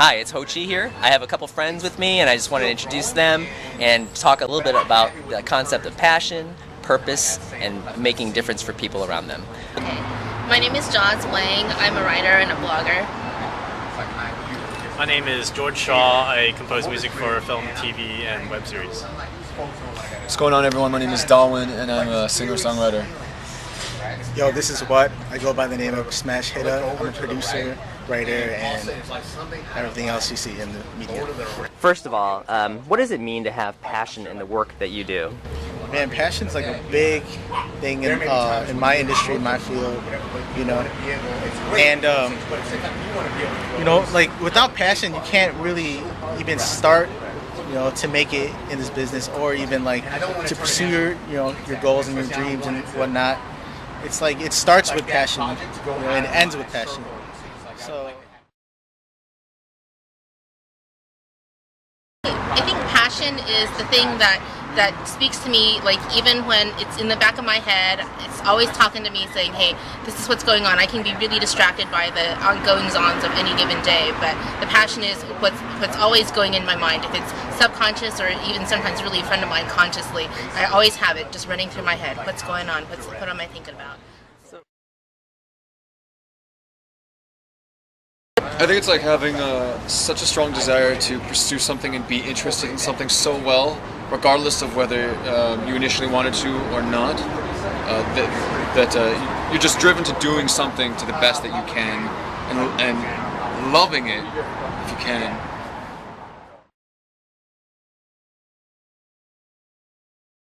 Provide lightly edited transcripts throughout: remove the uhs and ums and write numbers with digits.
Hi, it's Ho Chie here. I have a couple friends with me and I just want to introduce them and talk a little bit about the concept of passion, purpose, and making a difference for people around them. Okay. My name is Joz Wang. I'm a writer and a blogger. My name is George Shaw. I compose music for film, TV, and web series. What's going on, everyone? My name is Dawen and I'm a singer-songwriter. Yo, this is Wat. I go by the name of Smash Hitta. I'm a producer, writer, and everything else you see in the media. First of all, what does it mean to have passion in the work that you do? Man, passion's like a big thing in my industry, in my field, you know. And, you know, like without passion, you can't really even start, you know, to make it in this business, or even like to pursue your, you know, your goals and your dreams and whatnot. It's like it starts with passion, you know, and ends with passion. So I think passion is the thing that speaks to me, like even when it's in the back of my head, it's always talking to me saying, hey, this is what's going on. I can be really distracted by the ongoings-ons of any given day, but the passion is what's always going in my mind. If it's subconscious or even sometimes really front of mind consciously, I always have it just running through my head. What's going on? What am I thinking about? I think it's like having such a strong desire to pursue something and be interested in something so well, regardless of whether you initially wanted to or not, that you're just driven to doing something to the best that you can and loving it if you can.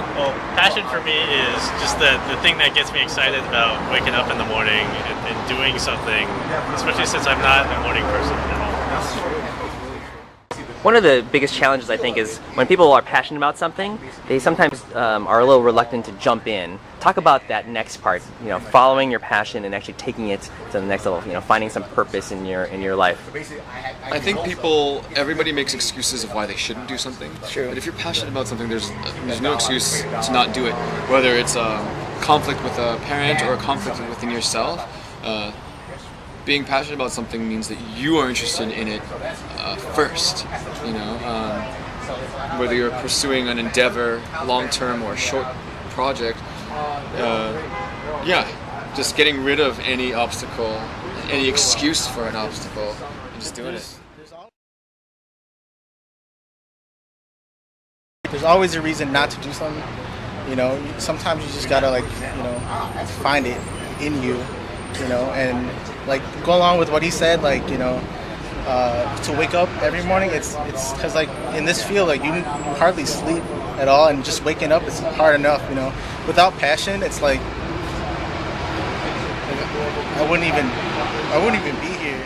Well, passion for me is just the thing that gets me excited about waking up in the morning and doing something, especially since I'm not a morning person at all. One of the biggest challenges, I think, is when people are passionate about something, they sometimes are a little reluctant to jump in. Talk about that next part, you know, following your passion and actually taking it to the next level, you know, finding some purpose in your life. I think everybody makes excuses of why they shouldn't do something. Sure. But if you're passionate about something, there's no excuse to not do it. Whether it's a conflict with a parent or a conflict within yourself, being passionate about something means that you are interested in it first. You know, whether you're pursuing an endeavor, long-term or a short project. Yeah, just getting rid of any obstacle, any excuse for an obstacle, and just doing it. there's always a reason not to do something. You know, sometimes you just gotta, like, you know, find it in you, you know, and like go along with what he said, like, you know, to wake up every morning, it's because, like, in this field, like, you hardly sleep at all, and just waking up is hard enough, you know. Without passion, it's like I wouldn't even be here.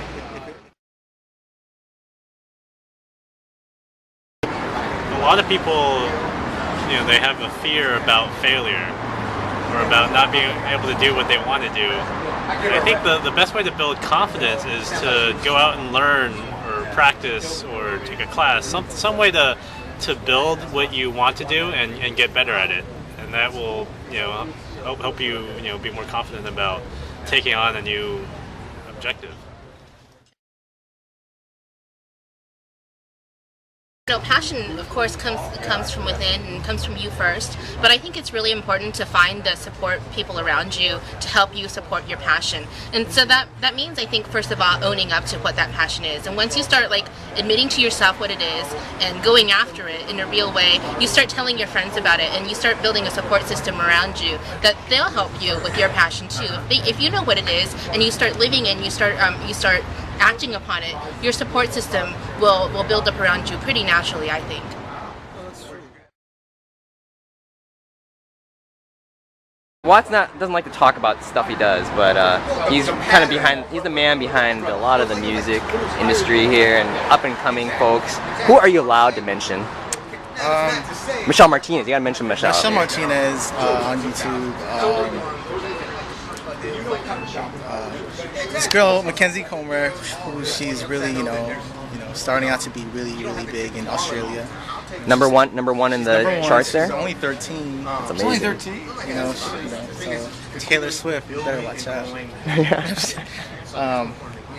A lot of people, you know, they have a fear about failure or about not being able to do what they want to do. And I think the best way to build confidence is to go out and learn or practice or take a class, some way to build what you want to do and get better at it. And that will, you know, help you, you know, be more confident about taking on a new objective. You know, passion, of course, comes from within and comes from you first, but I think it's really important to find the support people around you to help you support your passion. And so that means, I think, first of all, owning up to what that passion is. And once you start, like, admitting to yourself what it is and going after it in a real way, you start telling your friends about it, and you start building a support system around you that they'll help you with your passion too. If you know what it is and you start living and you start acting upon it, your support system will build up around you pretty naturally, I think. Watts doesn't like to talk about stuff he does, but he's kind of he's the man behind a lot of the music industry here and up and coming folks. Who are you allowed to mention? Michelle Martinez, you gotta mention Michelle. Michelle Martinez on YouTube. This girl, Mackenzie Comer, who she's really, you know, starting out to be really, really big in Australia. Number one in the charts there? She's only 13. That's amazing. Only 13? You know, so Taylor Swift, you better watch out.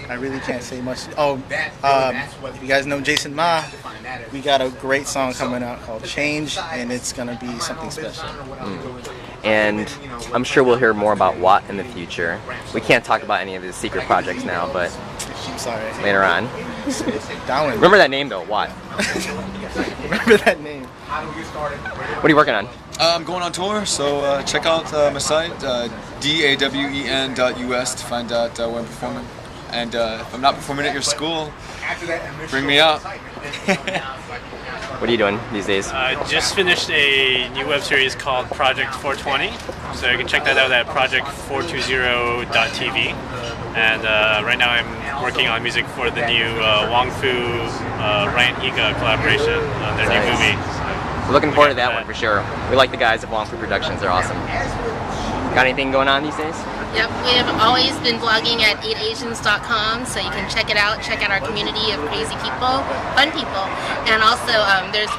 I really can't say much. Oh, if you guys know Jason Ma, we got a great song coming out called Change, and it's gonna be something special. And I'm sure we'll hear more about Wat in the future. We can't talk about any of his secret projects now, but I'm sorry. later on. Dawen. Remember that name though, Wat. Remember that name. What are you working on? I'm going on tour, so check out my site, dawen.us, to find out where I'm performing. And if I'm not performing at your school, bring me out. What are you doing these days? I just finished a new web series called Project 420, so you can check that out at project420.tv. And right now I'm working on music for the new Wang Fu Ryan Higa collaboration on their new movie. We're looking forward to that one for sure. We like the guys at Wang Fu Productions, they're awesome. Got anything going on these days? Yep, we have always been blogging at 8asians.com, so you can check it out, check out our community of crazy people, fun people. And also there's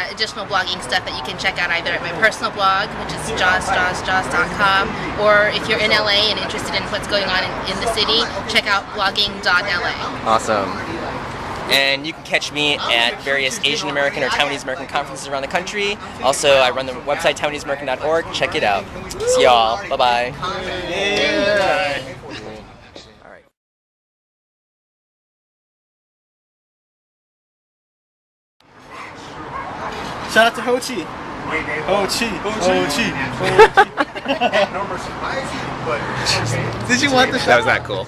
additional blogging stuff that you can check out either at my personal blog, which is joz.com, or if you're in LA and interested in what's going on in the city, check out blogging.la. Awesome. And you can catch me at various Asian American or Taiwanese American conferences around the country. Also, I run the website TaiwaneseAmerican.org. Check it out. See y'all. Bye-bye. Yeah. All right. Shout out to Ho Chie. Ho Chie. Ho Chie. Did you want the shout That was not cool.